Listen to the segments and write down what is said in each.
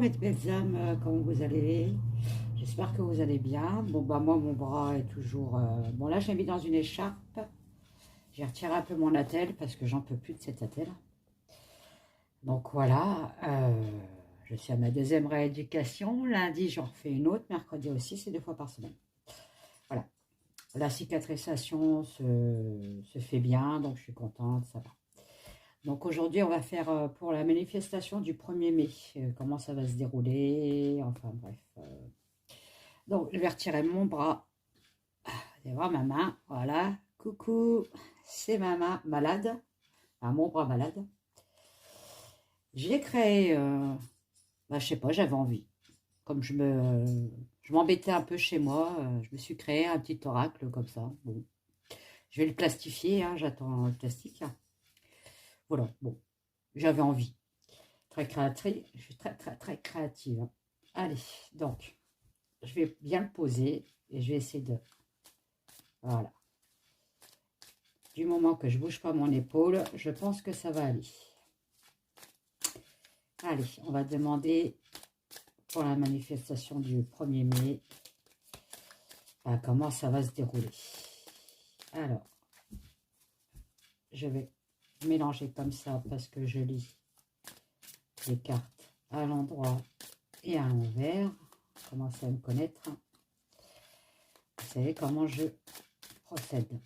mes belles âmes, comment vous allez? J'espère que vous allez bien. Bon, bah moi, mon bras est toujours... Bon, là, je l'ai mis dans une écharpe. J'ai retiré un peu mon attelle parce que j'en peux plus de cette attelle. Donc voilà, je suis à ma deuxième rééducation. Lundi, j'en refais une autre. Mercredi aussi, c'est 2 fois par semaine. Voilà. La cicatrisation se fait bien, donc je suis contente, ça va. Donc aujourd'hui, on va faire pour la manifestation du 1er mai, comment ça va se dérouler, enfin bref. Donc je vais retirer mon bras, vous allez voir ma main, voilà, coucou, c'est ma main malade, enfin, mon bras malade. J'ai créé, je sais pas, j'avais envie, comme je m'embêtais un peu chez moi, je me suis créé un petit oracle comme ça. Bon, je vais le plastifier, hein, j'attends le plastique. Voilà, bon, j'avais envie. Très créatrice, je suis très créative. Hein. Allez, donc, je vais bien le poser et je vais essayer de... Voilà. Du moment que je ne bouge pas mon épaule, je pense que ça va aller. Allez, on va demander pour la manifestation du 1er mai comment ça va se dérouler. Alors, je vais mélanger comme ça parce que je lis les cartes à l'endroit et à l'envers. Commencez à me connaître. Vous savez comment je procède.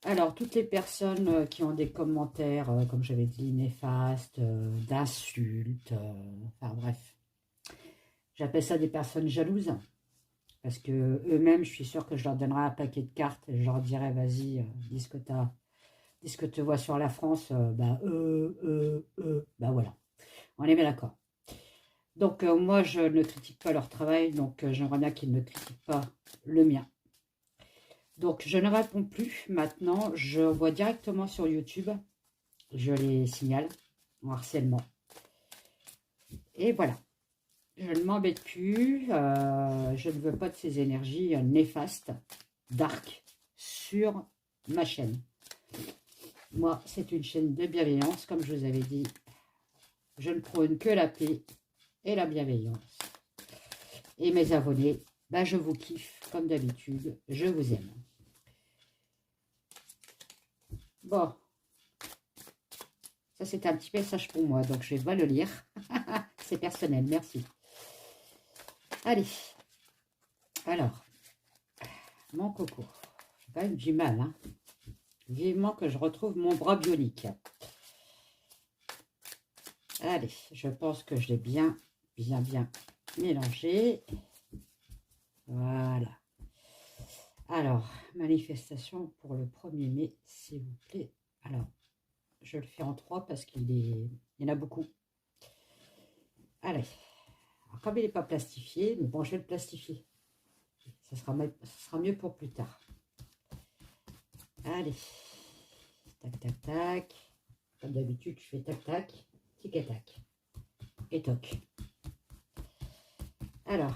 Alors, toutes les personnes qui ont des commentaires, comme j'avais dit, néfastes, d'insultes, enfin bref, j'appelle ça des personnes jalouses, parce que eux-mêmes, je suis sûre que je leur donnerai un paquet de cartes, et je leur dirai, vas-y, dis ce que tu vois sur la France, bah voilà, on est bien d'accord. Donc, moi, je ne critique pas leur travail, donc j'aimerais bien qu'ils ne critiquent pas le mien. Donc, je ne réponds plus. Maintenant, je vois directement sur YouTube. Je les signale en harcèlement. Et voilà. Je ne m'embête plus. Je ne veux pas de ces énergies néfastes, dark, sur ma chaîne. Moi, c'est une chaîne de bienveillance. Comme je vous avais dit, je ne prône que la paix et la bienveillance. Et mes abonnés, ben, je vous kiffe comme d'habitude. Je vous aime. Bon, ça c'est un petit message pour moi, donc je vais pas le lire. C'est personnel, merci. Allez, alors, mon coco, j'ai quand même du mal, hein. Vivement que je retrouve mon bras bionique. Allez, je pense que je l'ai bien mélangé. Voilà. Alors, manifestation pour le 1er mai, s'il vous plaît. Alors, je le fais en 3 parce il y en a beaucoup. Allez. Alors, comme il n'est pas plastifié, mais bon, je vais le plastifier. Ça sera mieux pour plus tard. Allez. Tac, tac, tac. Comme d'habitude, je fais tac, tac, tic et tac. Et toc. Alors.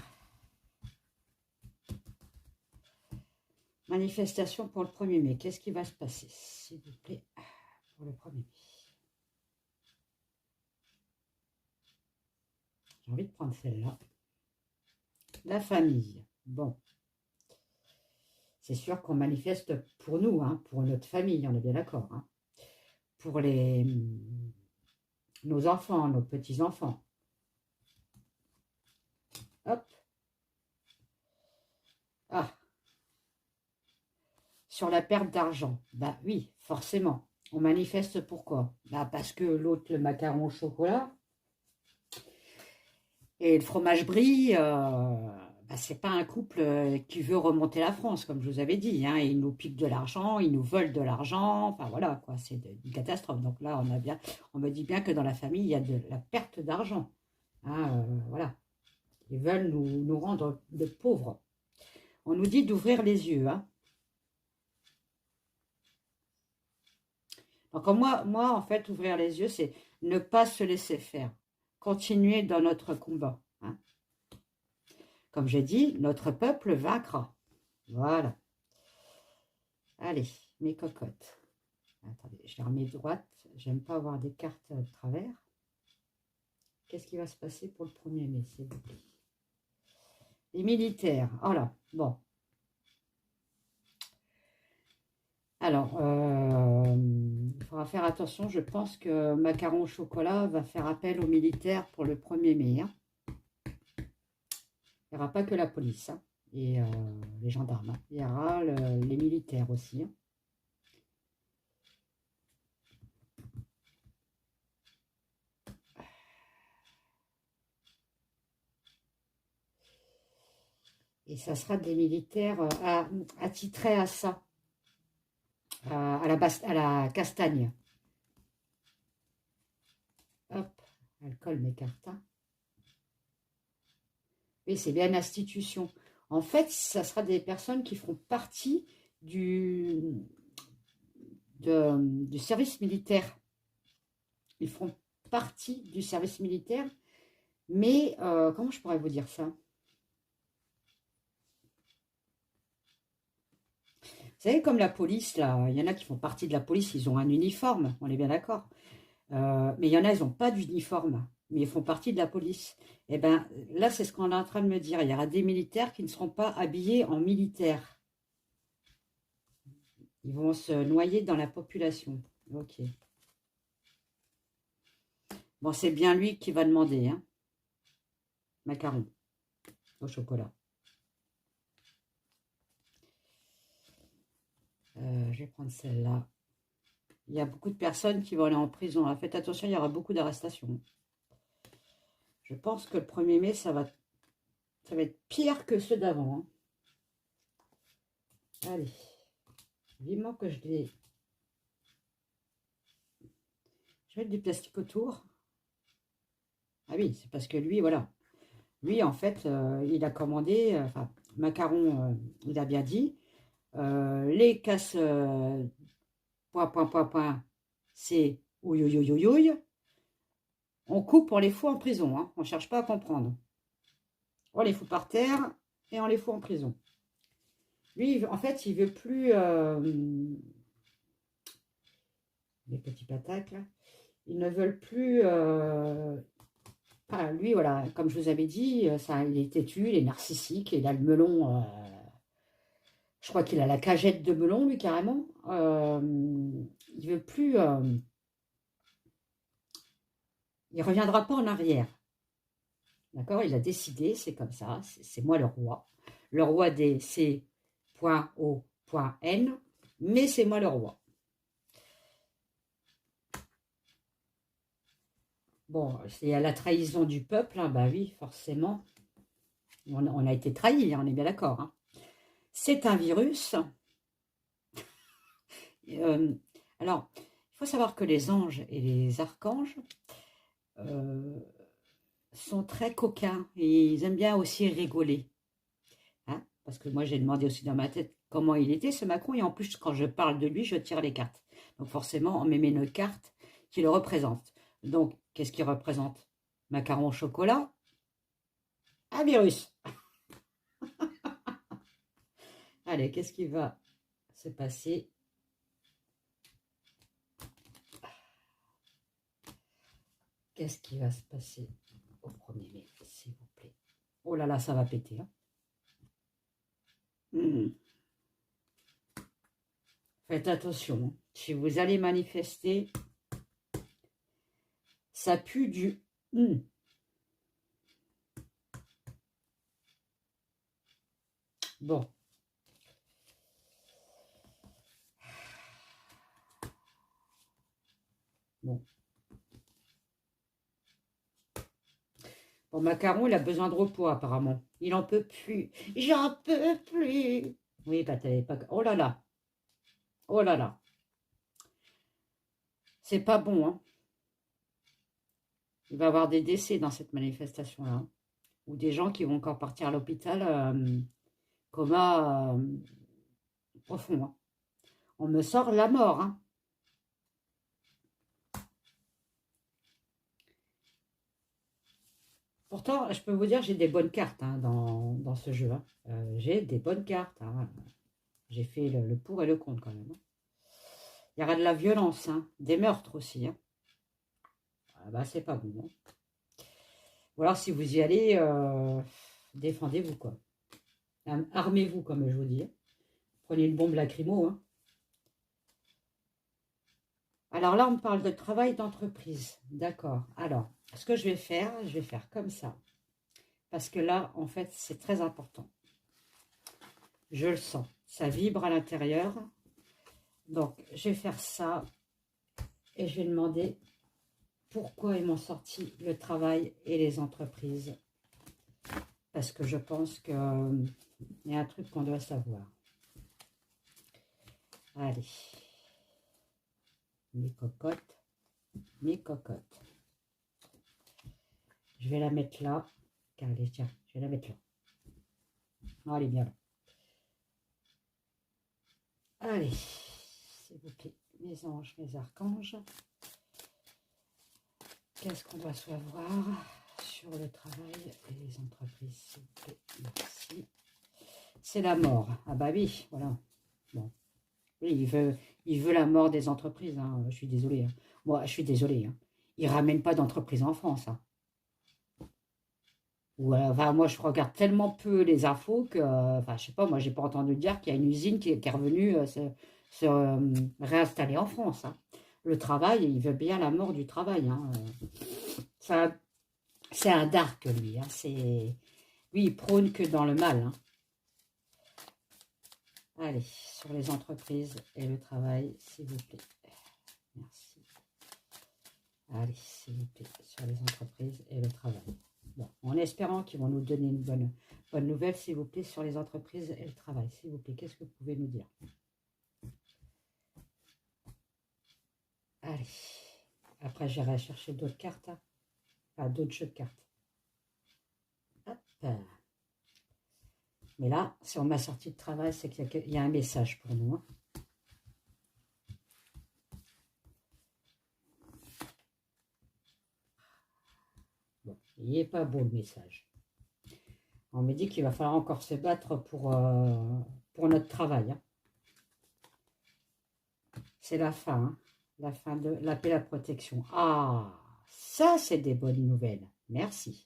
Manifestation pour le 1er mai. Qu'est-ce qui va se passer, s'il vous plaît, pour le 1er mai? J'ai envie de prendre celle-là. La famille. Bon. C'est sûr qu'on manifeste pour nous, hein, pour notre famille, on est bien d'accord. Hein. Pour nos enfants, nos petits-enfants. Hop. Ah. Sur la perte d'argent. Bah oui, forcément. On manifeste pourquoi? Bah parce que l'autre, le macaron au chocolat et le fromage brie, bah, c'est pas un couple qui veut remonter la France, comme je vous avais dit. Hein. Ils nous piquent de l'argent, ils nous volent de l'argent. Enfin voilà, quoi, c'est une catastrophe. Donc là, on me dit bien que dans la famille, il y a de la perte d'argent. Hein, voilà. Ils veulent nous rendre de pauvres. On nous dit d'ouvrir les yeux. Hein. Donc moi, en fait, ouvrir les yeux, c'est ne pas se laisser faire. Continuer dans notre combat. Hein. Comme j'ai dit, notre peuple vaincra. Voilà. Allez, mes cocottes. Attendez, je les remets droite. J'aime pas avoir des cartes de travers. Qu'est-ce qui va se passer pour le 1er mai, s'il vous plaît? Les militaires. Oh là, bon. Alors, il faudra faire attention. Je pense que Macaron au chocolat va faire appel aux militaires pour le 1er mai. Hein. Il n'y aura pas que la police hein, et les gendarmes. Hein. Il y aura les militaires aussi. Hein. Et ça sera des militaires attitrés à ça, à la castagne. Hop, elle colle mes cartes. Hein. Oui, c'est bien une institution. En fait, ça sera des personnes qui feront partie du service militaire. Ils feront partie du service militaire, mais comment je pourrais vous dire ça? Vous savez, comme la police, là, il y en a qui font partie de la police, ils ont un uniforme, on est bien d'accord. Mais il y en a, ils n'ont pas d'uniforme, mais ils font partie de la police. Et bien, là, c'est ce qu'on est en train de me dire. Il y aura des militaires qui ne seront pas habillés en militaire. Ils vont se noyer dans la population. Ok. Bon, c'est bien lui qui va demander, hein. Macaron au chocolat. Je vais prendre celle-là. Il y a beaucoup de personnes qui vont aller en prison. Faites attention, il y aura beaucoup d'arrestations. Je pense que le 1er mai, ça va être pire que ceux d'avant. Hein. Allez, vivement que je vais mettre du plastique autour. Ah oui, c'est parce que lui, voilà. Lui, en fait, il a commandé, enfin, Macaron, il a bien dit, les casse point, c'est ouïouïouïouïouï. On coupe, on les fout en prison. Hein. On ne cherche pas à comprendre. On les fout par terre et on les fout en prison. Lui, en fait, il veut plus... les petits pataques, là. Ils ne veulent plus... Voilà, lui, voilà, comme je vous avais dit, ça, il est têtu, il est narcissique, il a le melon... je crois qu'il a la cagette de melon, lui, carrément. Il veut plus... il reviendra pas en arrière. D'accord? Il a décidé, c'est comme ça, c'est moi le roi. Le roi des C.O.N, mais c'est moi le roi. Bon, c'est à la trahison du peuple, hein, bah oui, forcément. On a été trahis, on est bien d'accord. Hein. C'est un virus. Alors, il faut savoir que les anges et les archanges sont très coquins et ils aiment bien aussi rigoler. Hein, parce que moi, j'ai demandé aussi dans ma tête comment il était, ce Macron. Et en plus, quand je parle de lui, je tire les cartes. Donc forcément, on me met une carte qui le représente. Donc, qu'est-ce qu'il représente? Macaron au chocolat? Un virus. Allez, qu'est-ce qui va se passer? Qu'est-ce qui va se passer au 1er mai, s'il vous plaît? Oh là là, ça va péter. Hein. Faites attention. Si vous allez manifester, ça pue du... Bon. Bon. Bon, Macaron, il a besoin de repos, apparemment. Il n'en peut plus. J'en peux plus. Oui, pas. Oh là là. Oh là là. C'est pas bon, hein. Il va y avoir des décès dans cette manifestation-là. Hein. Ou des gens qui vont encore partir à l'hôpital coma profond. Hein. On me sort la mort, hein. Pourtant, je peux vous dire, j'ai des bonnes cartes hein, dans ce jeu. Hein. J'ai des bonnes cartes. Hein. J'ai fait le pour et le contre quand même. Hein. Il y aura de la violence, hein, des meurtres aussi. Hein. Ah bah, c'est pas bon. Hein. Ou alors, si vous y allez, défendez-vous, quoi. Armez-vous, comme je vous dis. Prenez une bombe lacrymo, hein. Alors là, on me parle de travail d'entreprise. D'accord. Alors, ce que je vais faire comme ça. Parce que là, en fait, c'est très important. Je le sens. Ça vibre à l'intérieur. Donc, je vais faire ça. Et je vais demander pourquoi ils m'ont sorti le travail et les entreprises. Parce que je pense qu'il y a un truc qu'on doit savoir. Allez. Mes cocottes. Mes cocottes. Je vais la mettre là. Allez, tiens, je vais la mettre là. Oh, elle est bien là. Allez, s'il vous plaît, mes anges, mes archanges. Qu'est-ce qu'on doit savoir sur le travail et les entreprises, s'il vous plaît? Merci. C'est la mort. Ah bah oui, voilà. Bon. Oui, il veut la mort des entreprises, hein. Je suis désolée, hein. Moi, je suis désolée, hein. Il ne ramène pas d'entreprise en France, hein. Ou, enfin, moi, je regarde tellement peu les infos que, enfin, je sais pas, moi, j'ai pas entendu dire qu'il y a une usine qui est revenue se réinstaller en France, hein. Le travail, il veut bien la mort du travail, hein. C'est un dark, lui, hein. Lui, il prône que dans le mal, hein. Allez, sur les entreprises et le travail, s'il vous plaît. Merci. Allez, s'il vous plaît, sur les entreprises et le travail. Bon, en espérant qu'ils vont nous donner une bonne nouvelle, s'il vous plaît, sur les entreprises et le travail. S'il vous plaît, qu'est-ce que vous pouvez nous dire? Allez. Après, j'irai chercher d'autres cartes, hein. Enfin, d'autres jeux de cartes. Hop. Mais là, si on m'a sorti de travail, c'est qu'il y a un message pour nous, hein. Bon, il n'est pas beau le message. On me dit qu'il va falloir encore se battre pour notre travail, hein. C'est la fin, hein. La fin de la paix, la protection. Ah, ça, c'est des bonnes nouvelles. Merci.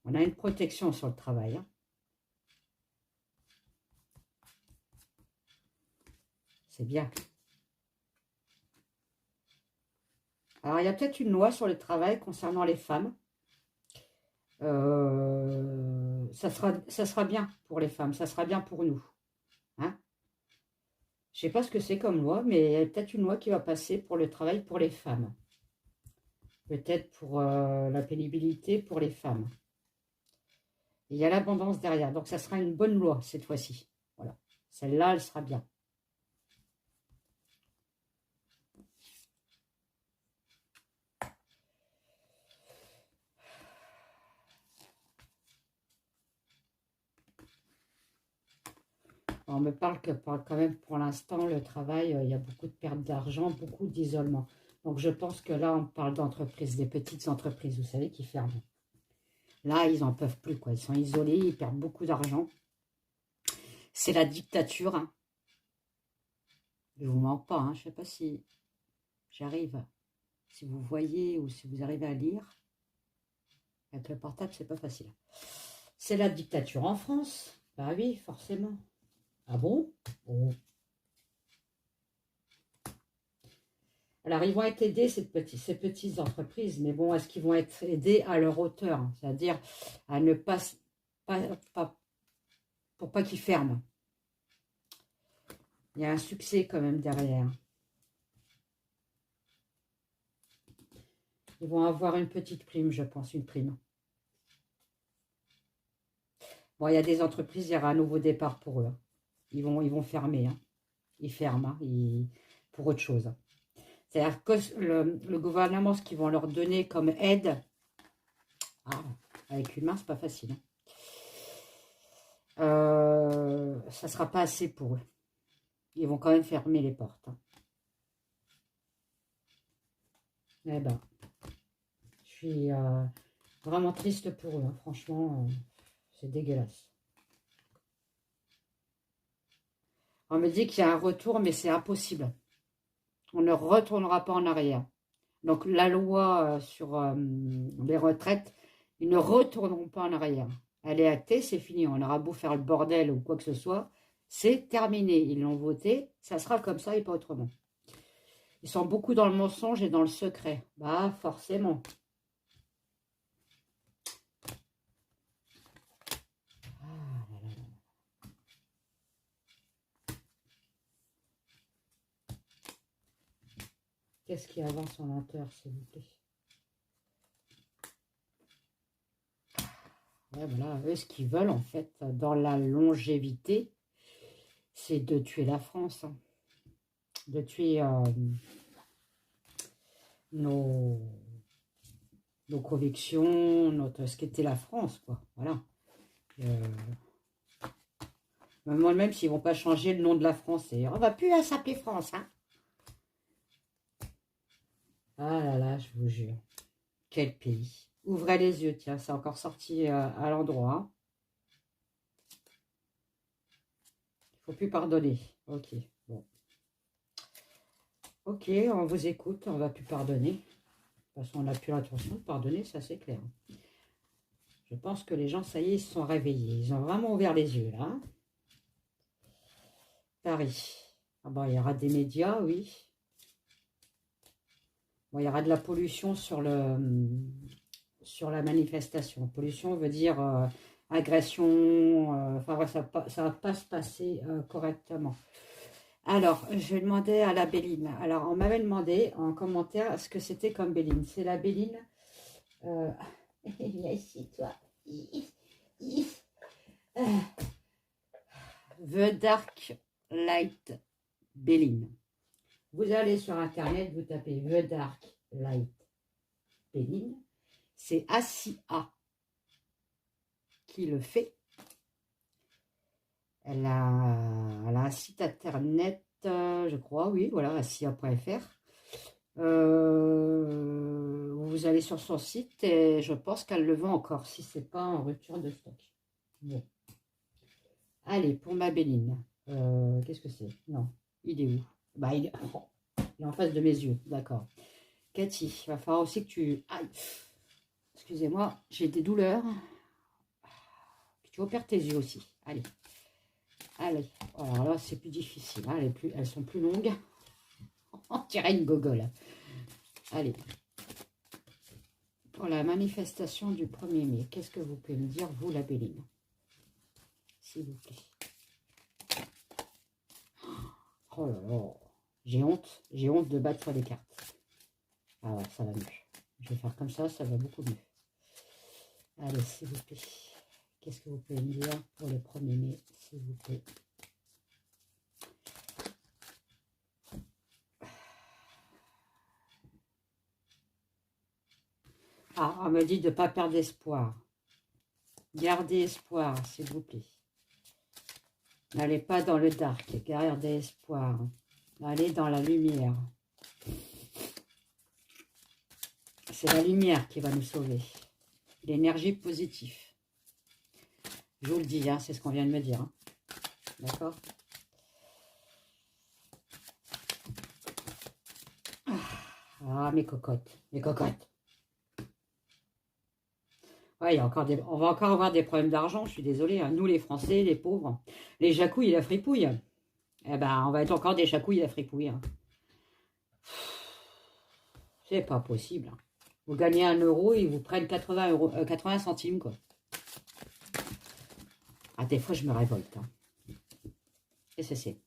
On a une protection sur le travail, hein. C'est bien. Alors, il y a peut-être une loi sur le travail concernant les femmes. Ça sera bien pour les femmes, ça sera bien pour nous, hein. Je ne sais pas ce que c'est comme loi, mais il y a peut-être une loi qui va passer pour le travail pour les femmes. Peut-être pour la pénibilité pour les femmes. Et il y a l'abondance derrière, donc ça sera une bonne loi cette fois-ci. Voilà, celle-là, elle sera bien. On me parle que quand même pour l'instant, le travail, il y a beaucoup de pertes d'argent, beaucoup d'isolement. Donc je pense que là, on parle d'entreprises, des petites entreprises, vous savez, qui ferment. Là, ils n'en peuvent plus, quoi. Ils sont isolés, ils perdent beaucoup d'argent. C'est la dictature, hein. Je ne vous mens pas, hein. Je ne sais pas si j'arrive, si vous voyez ou si vous arrivez à lire. Avec le portable, c'est pas facile. C'est la dictature en France. Bah oui, forcément. Ah bon? Bon. Alors, ils vont être aidés, ces petites entreprises, mais bon, est-ce qu'ils vont être aidés à leur hauteur? C'est-à-dire à ne pas pour pas qu'ils ferment. Il y a un succès quand même derrière. Ils vont avoir une petite prime, je pense, une prime. Bon, il y a des entreprises, il y aura un nouveau départ pour eux, hein. Ils vont fermer, hein. Ils ferment, hein, pour autre chose. C'est-à-dire que le gouvernement, ce qu'ils vont leur donner comme aide, avec une main, c'est pas facile, hein. Ça ne sera pas assez pour eux. Ils vont quand même fermer les portes, hein. Eh ben, je suis vraiment triste pour eux, hein. Franchement, c'est dégueulasse. On me dit qu'il y a un retour, mais c'est impossible. On ne retournera pas en arrière. Donc, la loi sur les retraites, ils ne retourneront pas en arrière. Elle est actée, c'est fini. On aura beau faire le bordel ou quoi que ce soit, c'est terminé. Ils l'ont voté, ça sera comme ça et pas autrement. Ils sont beaucoup dans le mensonge et dans le secret. Bah, forcément. Qu'est-ce qui avance en lenteur, s'il vous plaît? Ouais, voilà, eux, ce qu'ils veulent, en fait, dans la longévité, c'est de tuer la France. Hein. De tuer nos convictions, ce qu'était la France, quoi. Voilà. Moi-même, s'ils ne vont pas changer le nom de la France, on ne va plus s'appeler France, hein. Ah là là, je vous jure. Quel pays. Ouvrez les yeux, tiens, c'est encore sorti à l'endroit. Il ne faut plus pardonner. Ok, bon. Ok, on vous écoute, on ne va plus pardonner. De toute façon, on n'a plus l'intention de pardonner, ça c'est clair. Je pense que les gens, ça y est, ils se sont réveillés. Ils ont vraiment ouvert les yeux, là. Paris. Ah bon, il y aura des médias, oui. Bon, il y aura de la pollution sur la manifestation. Pollution veut dire agression. Enfin, ça ne va pas se passer correctement. Alors, je vais demander à la Béline. Alors, on m'avait demandé en commentaire ce que c'était comme Béline. C'est la Béline. Viens ici, toi. The Dark Light Béline. Vous allez sur Internet, vous tapez The Dark Light Béline. C'est ASIA qui le fait. Elle a un site Internet, je crois, oui, voilà, asia.fr. Vous allez sur son site et je pense qu'elle le vend encore, si ce n'est pas en rupture de stock. Bon. Allez, pour ma Béline. Qu'est-ce que c'est? Non, il est où? Bah, il est en face de mes yeux, d'accord. Cathy, il va falloir aussi que tu... Aïe. Excusez-moi, j'ai des douleurs. Que tu opères tes yeux aussi. Allez. Allez. Alors là, c'est plus difficile. Hein. Elles sont plus longues. On dirait une gogole. Allez. Pour la manifestation du 1er mai, qu'est-ce que vous pouvez me dire, vous, la Béline? S'il vous plaît. Oh là là. J'ai honte de battre sur les cartes. Ah ouais, ça va mieux. Je vais faire comme ça va beaucoup mieux. Allez, s'il vous plaît. Qu'est-ce que vous pouvez me dire pour le 1er mai, s'il vous plaît? Ah, on me dit de ne pas perdre espoir. Gardez espoir, s'il vous plaît. N'allez pas dans le dark, gardez espoir. Allez dans la lumière. C'est la lumière qui va nous sauver. L'énergie positive. Je vous le dis, hein, c'est ce qu'on vient de me dire. Hein. D'accord? Ah, mes cocottes. Mes cocottes. Ouais, on va encore avoir des problèmes d'argent, je suis désolée. Hein. Nous, les Français, les pauvres, les jacouilles et la fripouille. Eh ben, on va être encore des jacouilles et la fripouille. Hein. C'est pas possible. Hein. Vous gagnez 1 euro, ils vous prennent 80 centimes, quoi. Ah, des fois, je me révolte. Hein. Qu'est-ce que c'est?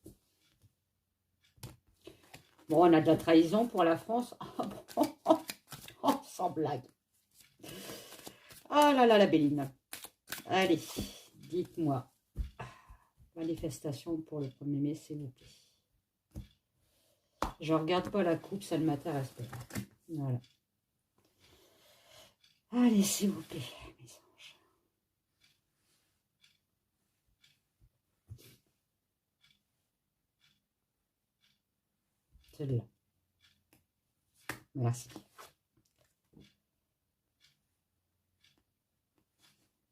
Bon, on a de la trahison pour la France. Oh, sans blague. Oh là là, la Béline. Allez, dites-moi. Manifestation pour le 1er mai, s'il vous plaît. Je regarde pas la coupe, ça ne m'intéresse pas. Voilà. Allez, s'il vous plaît, mes anges. Celle-là. Merci.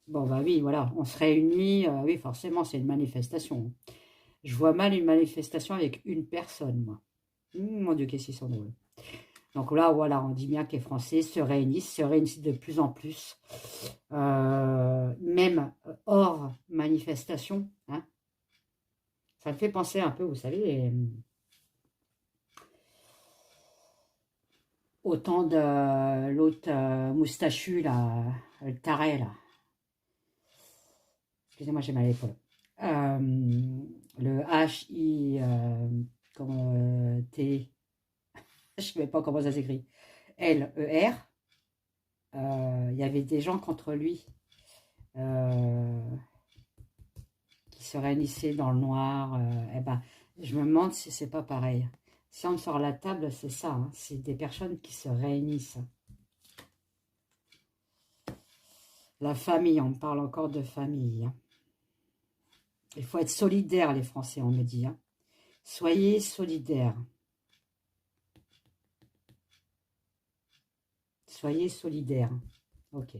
Bon, bah oui, voilà, on se réunit. Oui, forcément, c'est une manifestation. Je vois mal une manifestation avec une personne, moi. Mon Dieu, qu'est-ce qu'ils sont drôles. Donc là, voilà, on dit bien que les Français se réunissent de plus en plus, même hors manifestation, hein. Ça me fait penser un peu, vous savez, au temps de l'autre moustachu, là, le taré, là. Excusez-moi, j'ai mal à l'épaule. Le H-I, comme T, je ne sais pas comment ça s'écrit, L-E-R. Il y avait des gens contre lui qui se réunissaient dans le noir. Eh ben, je me demande si c'est pas pareil. Si on sort la table, c'est ça, hein, c'est des personnes qui se réunissent. La famille, on me parle encore de famille, hein. Il faut être solidaire, les Français, on me dit, hein. Soyez solidaires. Soyez solidaires. Ok.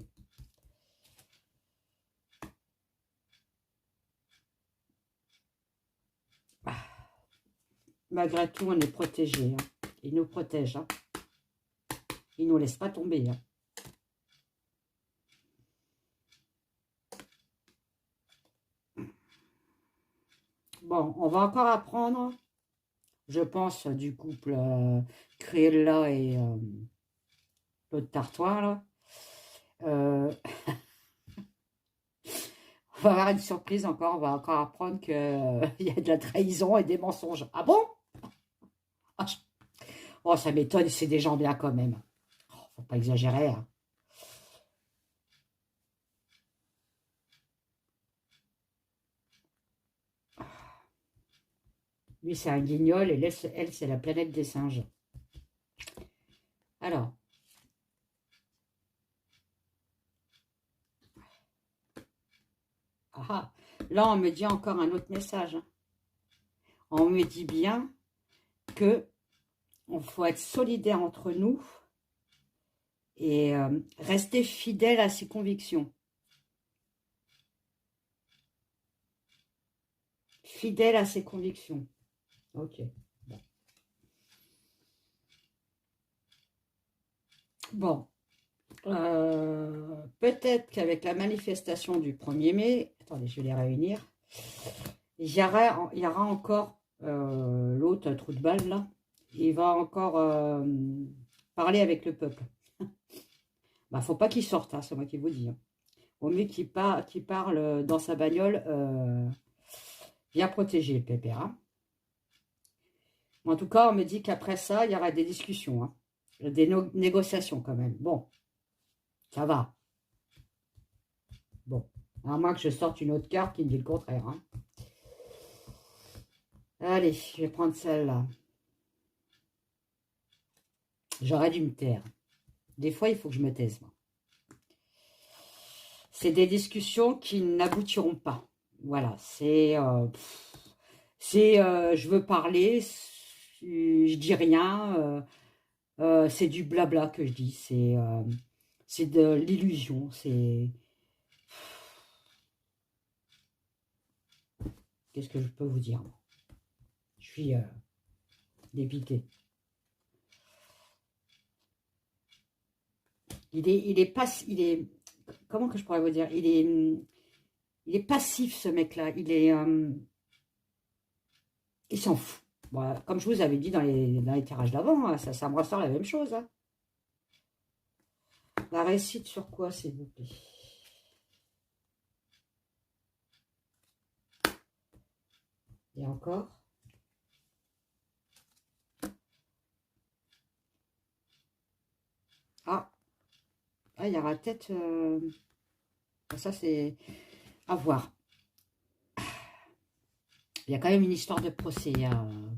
Ah. Malgré tout, on est protégés, hein. Ils nous protègent, hein. Ils ne nous laissent pas tomber, hein. Bon, on va encore apprendre, je pense, du couple Cruella et l'autre Tartois, là. On va avoir une surprise encore, on va encore apprendre qu'il y a de la trahison et des mensonges. Ah bon? Ah, oh, ça m'étonne, c'est des gens bien quand même. Oh, faut pas exagérer, hein. Lui, c'est un guignol et elle, c'est la planète des singes. Alors. Ah, là, on me dit encore un autre message, hein. On me dit bien que il faut être solidaire entre nous et rester fidèle à ses convictions. Fidèle à ses convictions. Ok. Bon. Peut-être qu'avec la manifestation du 1er mai, attendez, je vais les réunir, il y aura encore l'autre trou de balle, là. Il va encore parler avec le peuple. Bah, faut pas qu'il sorte, hein, c'est moi qui vous dis, hein. Au mieux qu'il parle dans sa bagnole, bien protégé, le pépère, hein. En tout cas, on me dit qu'après ça, il y aura des discussions, hein. Des négociations quand même. Bon, ça va. Bon, à moins que je sorte une autre carte qui me dit le contraire, hein. Allez, je vais prendre celle-là. J'aurais dû me taire. Des fois, il faut que je me taise, moi. C'est des discussions qui n'aboutiront pas. Voilà, je veux parler, je dis rien, c'est du blabla que je dis, c'est de l'illusion, Qu'est-ce que je peux vous dire? Je suis dépité. Comment que je pourrais vous dire? Il est passif, ce mec-là. Il s'en fout. Voilà. Comme je vous avais dit dans les tirages d'avant, hein, ça me ressort la même chose, hein. La réussite sur quoi, s'il vous plaît? Et encore. Ah, il y aura peut-être... ça, c'est à voir. Il y a quand même une histoire de procès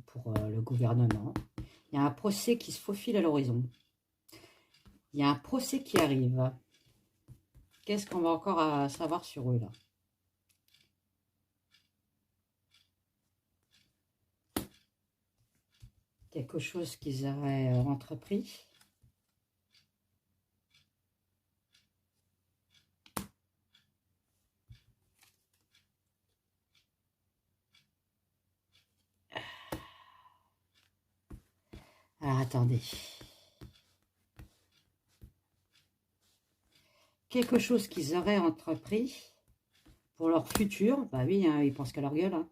pour le gouvernement. Il y a un procès qui se faufile à l'horizon. Il y a un procès qui arrive. Qu'est-ce qu'on va encore savoir sur eux, là? Quelque chose qu'ils auraient entrepris. Alors, attendez. quelque chose qu'ils auraient entrepris pour leur futur. Bah oui, hein, ils pensent qu'à leur gueule. Hein.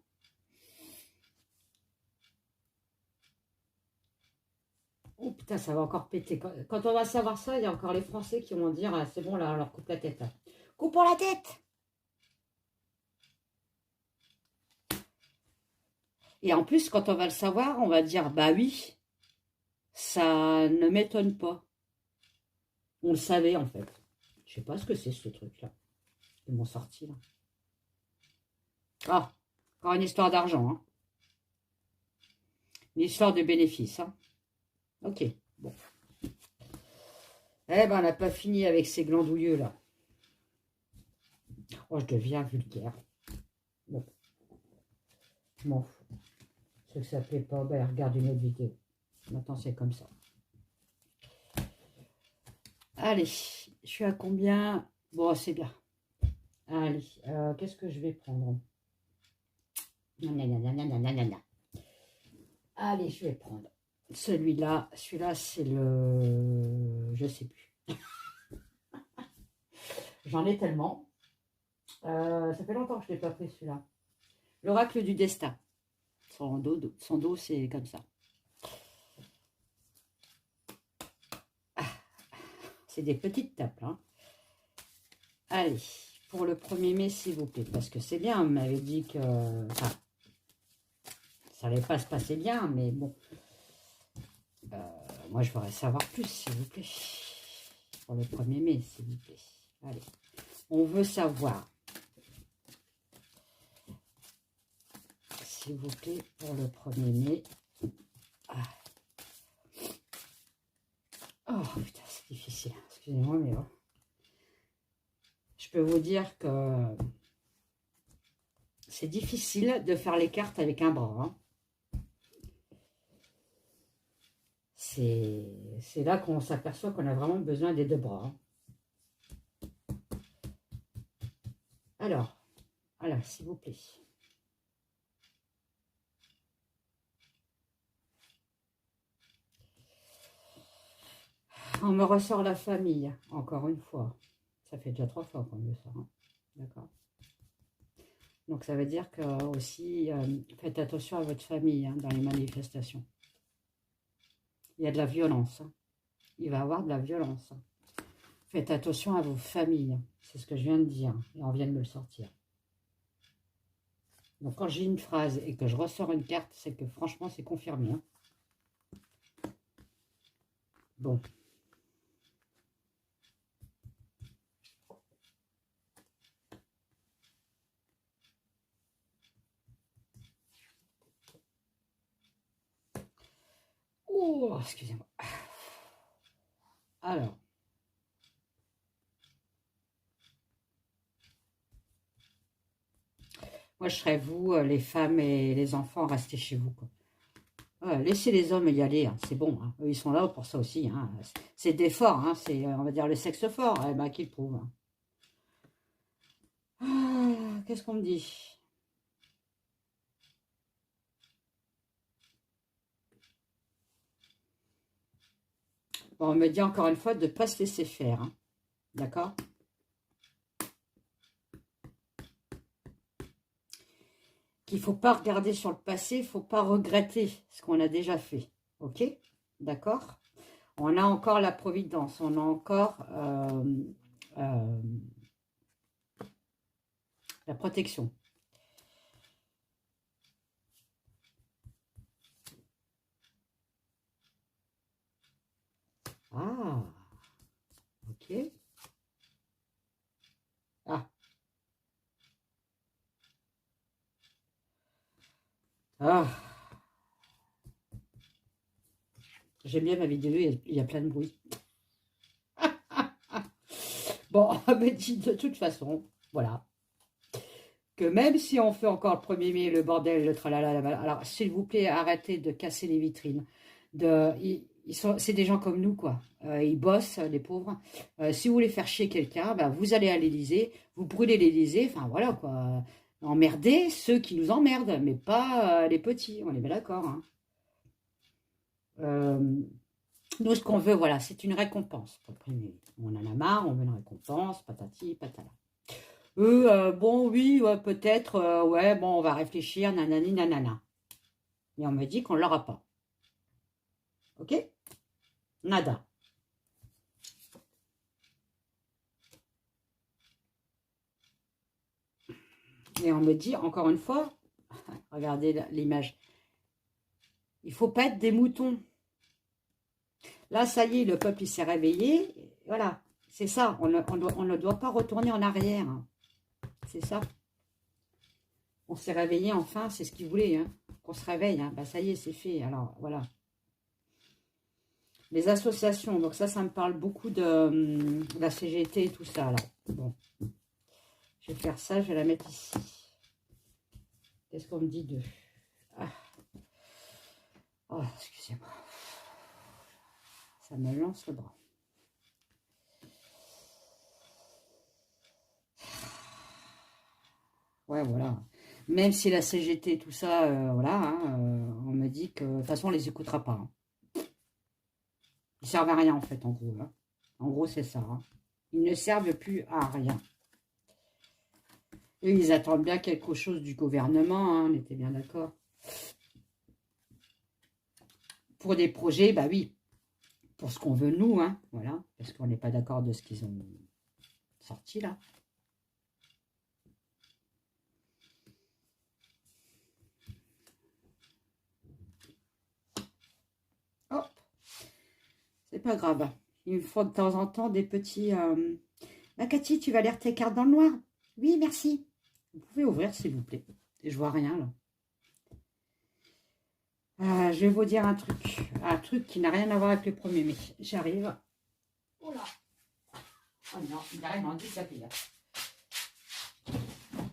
Oh putain, ça va encore péter. Quand on va savoir ça, il y a encore les Français qui vont dire ah, c'est bon, là, on leur coupe la tête. Là. Coupe pour la tête. Et en plus, quand on va le savoir, on va dire bah oui, ça ne m'étonne pas. On le savait en fait. Je sais pas ce que c'est ce truc-là. Ils m'ont sorti là. Ah, encore une histoire d'argent. Hein. Une histoire de bénéfice. Hein. Ok, bon. Eh ben, on n'a pas fini avec ces glandouilleux là. Oh, je deviens vulgaire. Bon. Je m'en fous. Ceux que ça ne plaît pas, ben, regarde une autre vidéo. Maintenant, c'est comme ça. Allez, je suis à combien? Bon, c'est bien. Allez, qu'est-ce que je vais prendre? Allez, je vais prendre celui-là. Celui-là, c'est le... Je sais plus. J'en ai tellement. Ça fait longtemps que je ne l'ai pas pris, celui-là. L'oracle du destin. Son dos, c'est comme ça. Ah, c'est des petites tapes. Hein. Allez, pour le 1er mai, s'il vous plaît. Parce que c'est bien, on m'avait dit que... Enfin, ça n'allait pas se passer bien, mais bon. Moi, je voudrais savoir plus, s'il vous plaît. Pour le 1er mai, s'il vous plaît. Allez, on veut savoir. S'il vous plaît, pour le 1er mai. Ah. Oh, putain, c'est difficile. Excusez-moi, mais... Oh. Je peux vous dire que c'est difficile de faire les cartes avec un bras. Hein. C'est là qu'on s'aperçoit qu'on a vraiment besoin des deux bras. Alors, voilà, s'il vous plaît. On me ressort la famille, encore une fois. Ça fait déjà 3 fois qu'on me sort. Hein. D'accord. Donc, ça veut dire que aussi, faites attention à votre famille hein, dans les manifestations. Il y a de la violence. Hein. Il va y avoir de la violence. Hein. Faites attention à vos familles. C'est ce que je viens de dire. Et on vient de me le sortir. Donc, quand j'ai une phrase et que je ressors une carte, c'est que franchement, c'est confirmé. Hein. Bon. Oh, excusez-moi. Alors. Moi, je serais vous, les femmes et les enfants, restez chez vous. Quoi. Laissez les hommes y aller, hein, c'est bon. Hein. Eux, ils sont là pour ça aussi. Hein. C'est des forts, hein, c'est, on va dire, le sexe fort, eh ben, qui le prouve. Hein. Ah, qu'est-ce qu'on me dit? Bon, on me dit encore une fois de ne pas se laisser faire. Hein. D'accord? Qu'il ne faut pas regarder sur le passé, il ne faut pas regretter ce qu'on a déjà fait. Ok? D'accord? On a encore la providence, on a encore la protection. Ah, ok. Ah. Ah. J'aime bien ma vidéo, il y a plein de bruit. Bon, mais de toute façon, voilà. Que même si on fait encore le 1er mai, le bordel, le tralala, alors s'il vous plaît, arrêtez de casser les vitrines. C'est des gens comme nous, quoi. Ils bossent, les pauvres. Si vous voulez faire chier quelqu'un, bah, vous allez à l'Élysée, vous brûlez l'Élysée, enfin voilà, quoi. Emmerdez ceux qui nous emmerdent, mais pas les petits, on est bien d'accord. Hein. Nous, ce qu'on veut, voilà, c'est une récompense pour le 1er mai. On en a marre, on veut une récompense, patati, patala. Eux, bon, oui, ouais, peut-être, ouais, bon, on va réfléchir, nanani, nanana. Mais on me dit qu'on ne l'aura pas. Ok? Nada. Et on me dit, encore une fois, regardez l'image, il ne faut pas être des moutons. Là, ça y est, le peuple, il s'est réveillé. Voilà, c'est ça, on ne doit pas retourner en arrière. C'est ça. On s'est réveillé enfin, c'est ce qu'ils voulaient, hein, qu'on se réveille. Hein. Bah, ça y est, c'est fait. Alors, voilà. Les associations, donc ça me parle beaucoup de la CGT et tout ça. Alors, bon, je vais faire ça, je vais la mettre ici. Qu'est-ce qu'on me dit de... Ah. Oh, excusez-moi. Ça me lance le bras. Ouais, voilà. Même si la CGT, tout ça, voilà, hein, on me dit que de toute façon, on les écoutera pas. Hein. Ils servent à rien, en fait, en gros. Hein. En gros, c'est ça. Hein. Ils ne servent plus à rien. Eux, ils attendent bien quelque chose du gouvernement, hein, on était bien d'accord. Pour des projets, bah oui, pour ce qu'on veut nous, hein, voilà, parce qu'on n'est pas d'accord de ce qu'ils ont sorti là. Hop, c'est pas grave. Il me faut de temps en temps des petits... Ah, Cathy, tu vas lire tes cartes dans le noir? Oui, merci. Vous pouvez ouvrir, s'il vous plaît. Je vois rien, là. Je vais vous dire un truc qui n'a rien à voir avec le 1er mai. J'arrive. Oh là. Oh non, il a rien handicapé, là.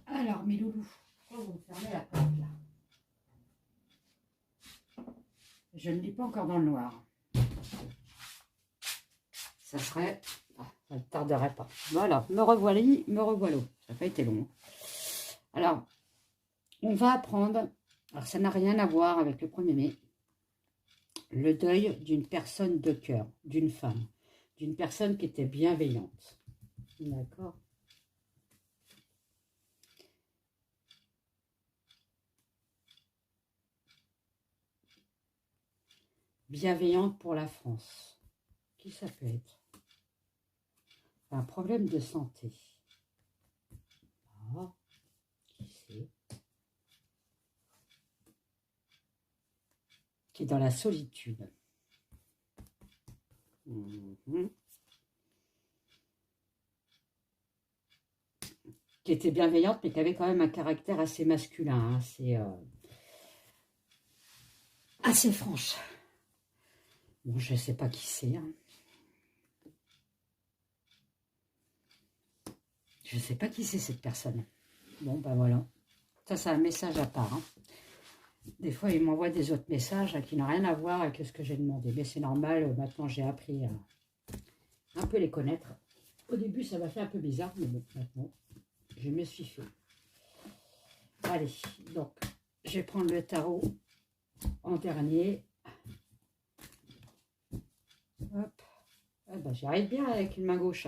Alors, mes loulous, pourquoi vous me fermez la porte, là? Je ne lis pas encore dans le noir. Ça serait... Ah, ça ne tarderait pas. Voilà, me revoilà, me revoilà. Ça n'a pas été long. Alors, on va apprendre... Alors, ça n'a rien à voir avec le 1er mai. Le deuil d'une personne de cœur, d'une femme. D'une personne qui était bienveillante. D'accord? Bienveillante pour la France. Qui ça peut être? Un problème de santé. Ah, qui c'est? Qui est dans la solitude. Qui était bienveillante, mais qui avait quand même un caractère assez masculin, hein, assez franche. Bon, je ne sais pas qui c'est. Hein. Je ne sais pas qui c'est cette personne. Bon, ben voilà. Ça, c'est un message à part. Hein. Des fois, il m'envoie des autres messages qui n'ont rien à voir avec ce que j'ai demandé. Mais c'est normal, maintenant j'ai appris à un peu les connaître. Au début, ça m'a fait un peu bizarre, mais bon, maintenant, je me suis fait. Allez, donc, je vais prendre le tarot en dernier. Hop. Ah ben, j'y arrive bien avec une main gauche.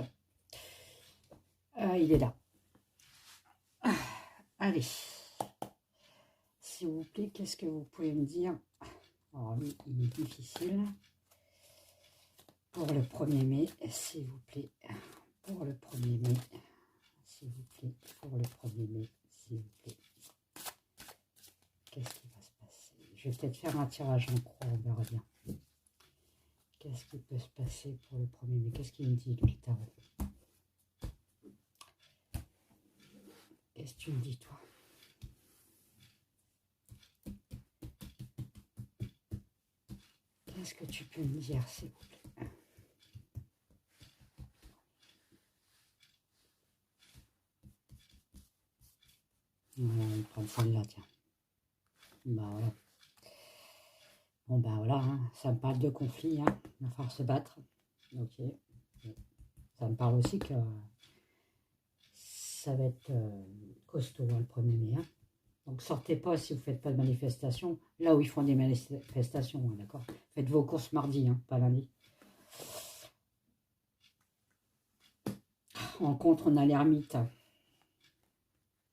Il est là. Ah, allez. S'il vous plaît, qu'est-ce que vous pouvez me dire? Alors oui, il est difficile. Pour le 1er mai, s'il vous plaît. Pour le 1er mai, s'il vous plaît. Pour le 1er mai, s'il vous plaît. Qu'est-ce qui va se passer? Je vais peut-être faire un tirage en croix, on verra bien. Qu'est-ce qui peut se passer pour le 1er mai? Qu'est-ce qu'il me dit, le tarot? Qu'est-ce que tu me dis, toi? Qu'est-ce que tu peux me dire, s'il vous plaît? Voilà, on va prendre celle-là, tiens. Bah voilà. Bon, ben voilà, hein, ça me parle de conflit, hein, il va falloir se battre. Ok. Ça me parle aussi que ça va être costaud hein, le 1er mai. Hein. Donc sortez pas si vous ne faites pas de manifestation. Là où ils font des manifestations, hein, d'accord. Faites vos courses mardi, hein, pas lundi. En contre, on a l'ermite.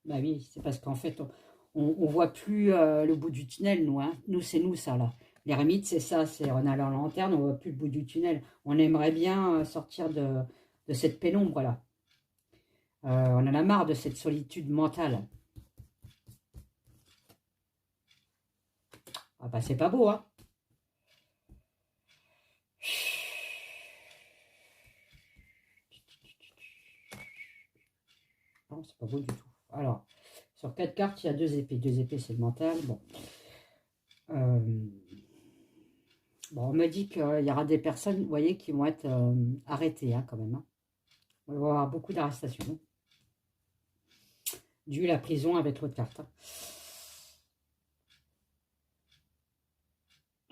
Bah oui, c'est parce qu'en fait, on voit plus le bout du tunnel, nous. Hein. Nous, c'est nous, ça, là. L'ermite, c'est ça. C'est on a la lanterne, on voit plus le bout du tunnel. On aimerait bien sortir de cette pénombre, là. On en a marre de cette solitude mentale. Ah bah, c'est pas beau, hein. Non, c'est pas beau du tout. Alors, sur 4 cartes, il y a 2 épées. 2 épées, c'est le mental. Bon. Bon, on me dit qu'il y aura des personnes, vous voyez, qui vont être arrêtées, hein, quand même. Hein. On va avoir beaucoup d'arrestations. Dû à la prison avec l'autre carte. Hein.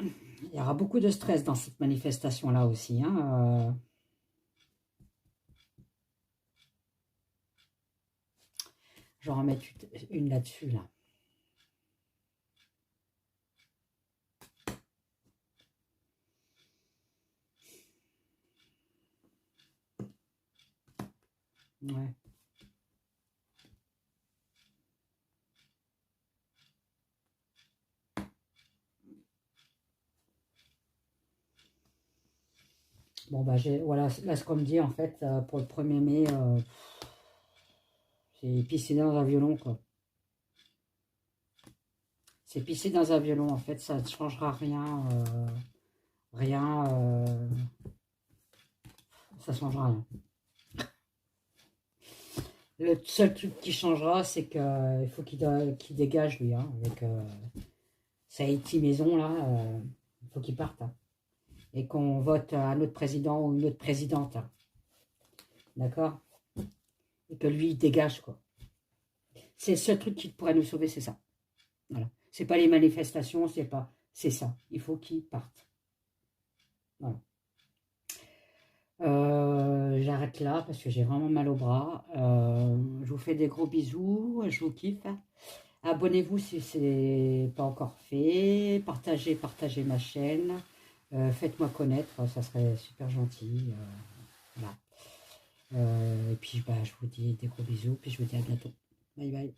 Il y aura beaucoup de stress dans cette manifestation-là aussi. Hein. Je vais en mettre une là-dessus, là. Ouais. Bon, bah, voilà, là, ce qu'on me dit, en fait, pour le 1er mai, c'est pisser dans un violon, quoi. C'est pisser dans un violon, en fait, ça ne changera rien. Rien. Ça ne changera rien. Le seul truc qui changera, c'est qu'il faut qu'il dégage, lui, hein, avec sa Haïti maison, là. Il faut qu'il parte. Hein, et qu'on vote un autre président ou une autre présidente. Hein, d'accord? Et que lui, il dégage, quoi. C'est le seul truc qui pourrait nous sauver, c'est ça. Voilà. C'est pas les manifestations, c'est pas... C'est ça. Il faut qu'il parte. Voilà. J'arrête là parce que j'ai vraiment mal au bras. Je vous fais des gros bisous. Je vous kiffe. Abonnez-vous si ce n'est pas encore fait. Partagez ma chaîne. Faites-moi connaître, ça serait super gentil. Voilà. Et puis, bah, je vous dis des gros bisous. Puis je vous dis à bientôt. Bye bye.